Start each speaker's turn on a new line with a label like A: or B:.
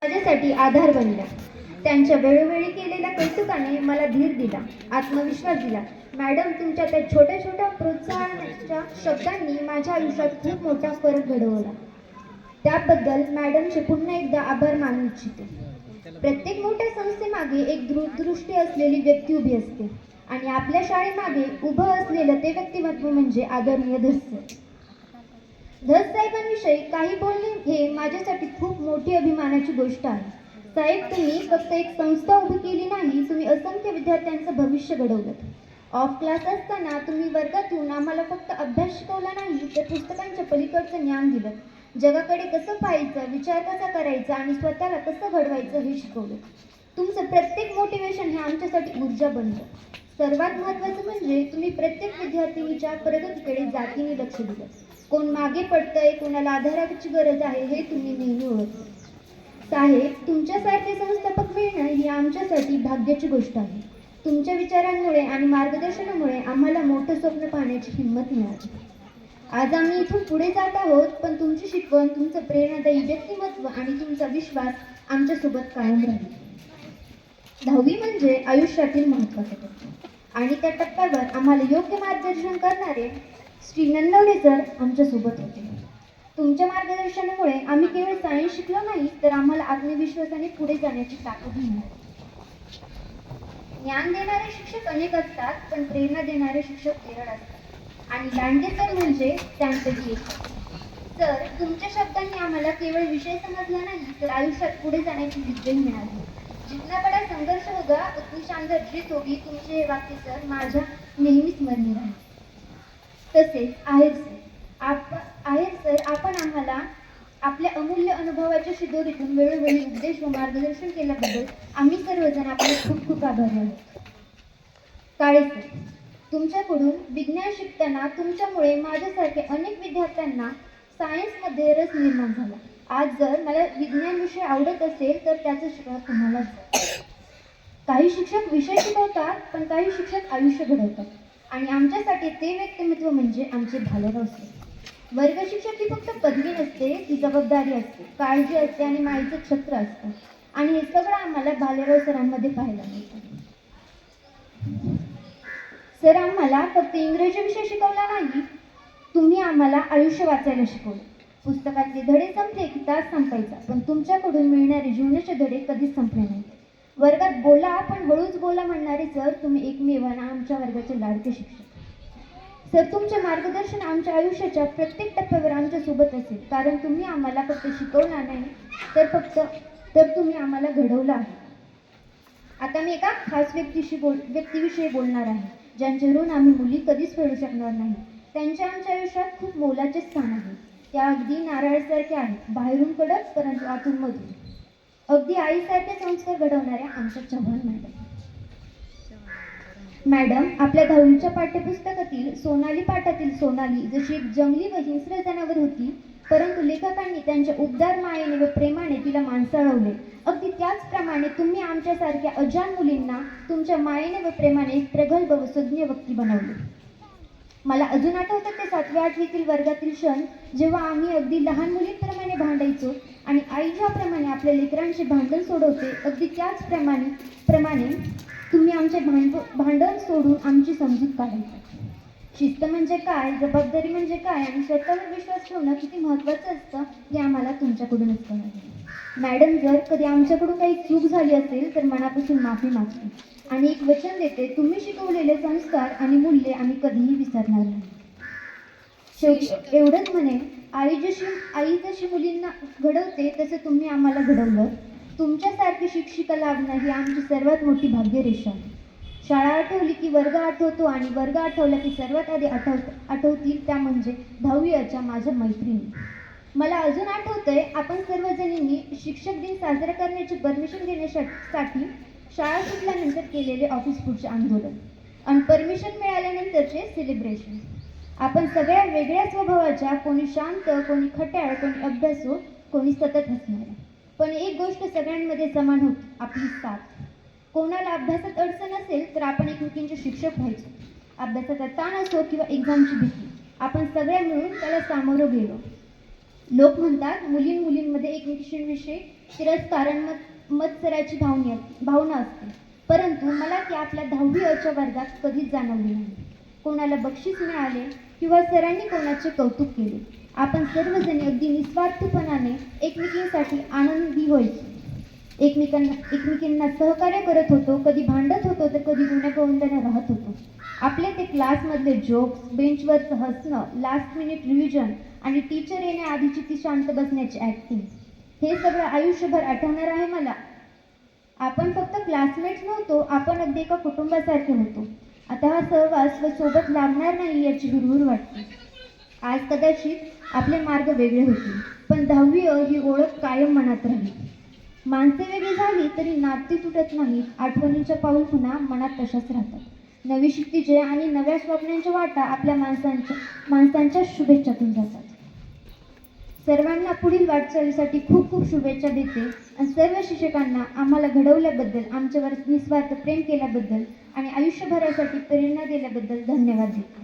A: माझ्यासाठी आधार बनल्या. त्यांच्या वेळोवेळी केलेल्या कौतुकाने मला धीर दिला, आत्मविश्वास दिला. मॅडम, तुमच्या त्या छोट्या छोट्या प्रोत्साहनाच्या शब्दांनी माझ्या आयुष्यात खूप मोठा फरक घडवला. त्याबद्दल मॅडमचे पुन्हा एकदा आभार मानू इच्छिते. प्रत्येक मोठ्या संस्थेमागे एक दूरदृष्टी असलेली व्यक्ती उभी असते आणि आपल्या शाळेमागे उभं असलेलं ते व्यक्तिमत्व म्हणजे आदरणीय धस सर. धस साहेबांविषयी काही बोलणे हे माझ्यासाठी खूप मोठी अभिमानाची गोष्ट आहे. साहेब, तुम्ही फक्त एक संस्था उभी केली नाही, तुम्ही असंख्य विद्यार्थ्यांचं भविष्य घडवलं. ऑफ क्लास असताना तुम्ही वर्गातून आम्हाला फक्त अभ्यास शिकवला नाही, तर पुस्तकांच्या पलीकडचं ज्ञान दिलं. जगाकडे कसं पाहायचं, विचार कसा करायचा आणि स्वतःला कसं घडवायचं हे शिकवलं. तुमचं प्रत्येक मोटिवेशन हे आमच्यासाठी ऊर्जा बनलं. सर्वात महत्त्वाचं म्हणजे तुम्ही प्रत्येक विद्यार्थिनीच्या प्रगतीकडे जातीने लक्ष दिलं. कोण मागे पडतंय, कोणाला आधाराची गरज आहे हे तुम्ही नेहमी ओळखलं. साहेब, तुमच्यासारखे संस्थापक मिळणं ही आमच्यासाठी भाग्याची गोष्ट आहे. तुमच्या विचारांमुळे आणि मार्गदर्शनामुळे आम्हाला मोठं स्वप्न पाहण्याची हिंमत मिळाली. आज आम्ही इथून पुढे जात आहोत, पण तुमची शिकवण, तुमचं प्रेरणादायी व्यक्तिमत्व आणि तुमचा विश्वास आमच्यासोबत कायम राहील. 10वी म्हणजे आयुष्यातील महत्त्वाचा टप्पा आणि त्या टप्प्यावर आम्हाला योग्य मार्गदर्शन करणारे श्री नंदवरे सर आमच्यासोबत होते. तुमच्या मार्गदर्शनामुळे आम्ही केवळ सायन्स शिकलो नाही, तर आम्हाला आत्मविश्वासाने पुढे जाण्याची ताकदही मिळाली. ज्ञान देणारे शिक्षक अनेक असतात, पण प्रेरणा देणारे शिक्षक केवळ असतात आणि लांडगे सर म्हणजे त्यांपैकी एक. सर, तुमच्या शब्दांनी आम्हाला केवळ विषय समजला नाही, तर आयुष्यात पुढे जाण्याची जिद्दही मिळाली. जितना बडा संघर्ष होगा उतनी शानदार जीत होगी. तुमचे हे वाक्य सर माझ्या नेहमी स्मरणीय राहील. तसेच आहेर सर, आपण आम्हाला आपल्या अमूल्य अनुभवाच्या शिदोरीतून वेळोवेळी उपदेश व मार्गदर्शन केल्याबद्दल आम्ही सर्वजण आपले खूप खूप आभारी आहोत. काळे सर, तुमच्याकडून विज्ञान शिकताना तुमच्यामुळे माझ्यासारखे अनेक विद्यार्थ्यांना सायन्समध्ये रस निर्माण झाला. आज जर मला विज्ञान विषय आवडत असेल तर त्याचं श्रेय तुम्हालाच. काही शिक्षक विषय शिकवतात, पण काही शिक्षक आयुष्य घडवतात आणि आमच्यासाठी ते व्यक्तिमत्व म्हणजे आमचे भालेराव सर. वर्ग शिक्षक ही फक्त पदवी नसते, ती जबाबदारी असते, काळजी असते आणि माईचं छत्र असतं आणि हे सगळं आम्हाला भालेराव सरांमध्ये पाहायला मिळतं. सर, आम्हाला फक्त इंग्रजी विषय शिकवला नाही, तुम्ही आम्हाला आयुष्य वाचायला शिकवलं. पुस्तकातले धडे संपले की तास संपायचा, पण तुमच्याकडून मिळणारे जीवनाचे धडे कधीच संपले नाहीत. वर्गात बोला पण हळूच बोला म्हणणारे सर, तुम्ही एकमेव आमच्या वर्गाचे लाडके शिक्षक. सर, तुमचे मार्गदर्शन आमच्या आयुष्याच्या प्रत्येक टप्प्यावर आमच्यासोबत असेल, कारण तुम्ही आम्हाला फक्त शिकवला नाही, तर तुम्ही आम्हाला घडवलं आहे. आता मी एका खास व्यक्तीविषयी बोलणार आहे, ज्यांचे ऋण आम्ही मुली कधीच फेडू शकणार नाही. त्यांचे आमच्या आयुष्यात खूप मोलाचे स्थान आहे. त्या अगदी नारळासारखे आहेत, बाहेरून कडक परंतु आतून मधुर. अगदी आईसारखे संस्कार घडवणाऱ्या आमच्या चव्हाण मॅडम, आपल्या 10वीच्या पाठ्यपुस्तकातील सोनाली पाठातील सोनाली जशी एक जंगली व हिंस्र जनावर होती, परंतु लेखकांनी त्यांच्या उबदार मायेने व प्रेमाने तिला माणसाळवले. अगदी त्याचप्रमाणे तुम्ही आमच्यासारख्या अजाण मुलींना तुमच्या मायेने व प्रेमाने एक प्रगल्भ व सुज्ञ व्यक्ती बनवले. मला अजून आठवतं ते 7वी-8वीतील वर्गातील क्षण, जेव्हा आम्ही अगदी लहान मुलींप्रमाणे भांडायचो आणि आई ज्याप्रमाणे आपल्या लेकरांचे भांडण सोडवते, अगदी त्याचप्रमाणे तुम्ही आमचे भांडण सोडून आमची समजूत काढायची. शिस्त म्हणजे काय, जबाबदारी म्हणजे काय आणि स्वतःवर विश्वास ठेवणं किती महत्त्वाचं असतं हे आम्हाला तुमच्याकडूनच कळलं. मॅडम, जर कधी आमच्याकडून काही चूक झाली असेल तर मनापासून माफी मागते आणि एक वचन देते, तुम्ही शिकवलेले संस्कार आणि मूल्ये आम्ही कधीही विसरणार नाही. शेवटी एवढंच म्हणे, आई जशी मुलींना घडवते तसे तुम्ही आम्हाला घडवलं. तुमच्यासारखी शिक्षिका लाभणं ही आमची सर्वात मोठी भाग्यरेषा आहे. शाळा आठवली की वर्ग आठवतो आणि वर्ग आठवला की सर्वात आधी आठवतील त्या म्हणजे 10वीच्या माझ्या मैत्रिणी. मला अजून आठवतंय, आपण सर्वजणींनी शिक्षक दिन साजरा करण्याची परमिशन घेण्यासाठी शाळा सुटल्यानंतर केलेले ऑफिस पुढचे आंदोलन आणि परमिशन मिळाल्यानंतरचे सेलिब्रेशन. आपण सगळ्या वेगळ्या स्वभावाच्या, कोणी शांत, कोणी खट्याळ, कोणी अभ्यासू, कोणी सतत हसणारे, पण एक गोष्ट सगळ्यांमध्ये समान होती, आपली साथ. कोणाला अभ्यासात अडचण असेल तर आपण एकमेकींचे शिक्षक व्हायचो. अभ्यासाचा ताण असो किंवा एक्झामची भीती, आपण सगळ्या मिळून त्याला सामोरं गेलो. लोक म्हणतात मुलींमध्ये एकमेकींविषयी तिरस्कार आणि मत्सराची भावना असते. परंतु मला ती आपल्या 10वी अच्या वर्गात कधीच जाणवली नाही. कोणाला बक्षीस मिळाले किंवा सरांनी कोणाचे कौतुक केले, आपण सर्वजणी अगदी निस्वार्थपणाने एकमेकींसाठी आनंदी व्हायचो. एकमेकींना सहकार्य करत होतो, कधी भांडत होतो तर कधी गुण्यागोविंदाने राहत होतो. आपले ते क्लासमधले जोक्स, बेंचवरचं हसणं, लास्ट मिनिट रिव्हिजन आणि टीचर येण्याआधीची ती शांत बसण्याची ॲक्टिंग, हे सगळं आयुष्यभर आठवणार आहे मला. आपण फक्त क्लासमेट्स नव्हतो, आपण अगदी एका कुटुंबासारखे होतो. आता हा सहवास सोबत लागणार नाही याची हुरहुर वाटते. आज कदाचित आपले मार्ग वेगळे होतील, पण 10वी ही ओळख कायम मनात राहील. माणसे वेगळी झाली तरी नाती तुटत नाहीत. आठवणींच्या पाऊलखुणा मनात तशाच राहतात. नवी क्षितिजे आणि नव्या स्वप्नांच्या वाटा आपल्या माणसांच्या शुभेच्छातून जातात. सर्वांना पुढील वाटचालीसाठी खूप खूप शुभेच्छा देते आणि सर्व शिक्षकांना आम्हाला घडवल्याबद्दल, आमच्यावर निस्वार्थ प्रेम केल्याबद्दल आणि आयुष्यभरासाठी प्रेरणा दिल्याबद्दल धन्यवाद देते.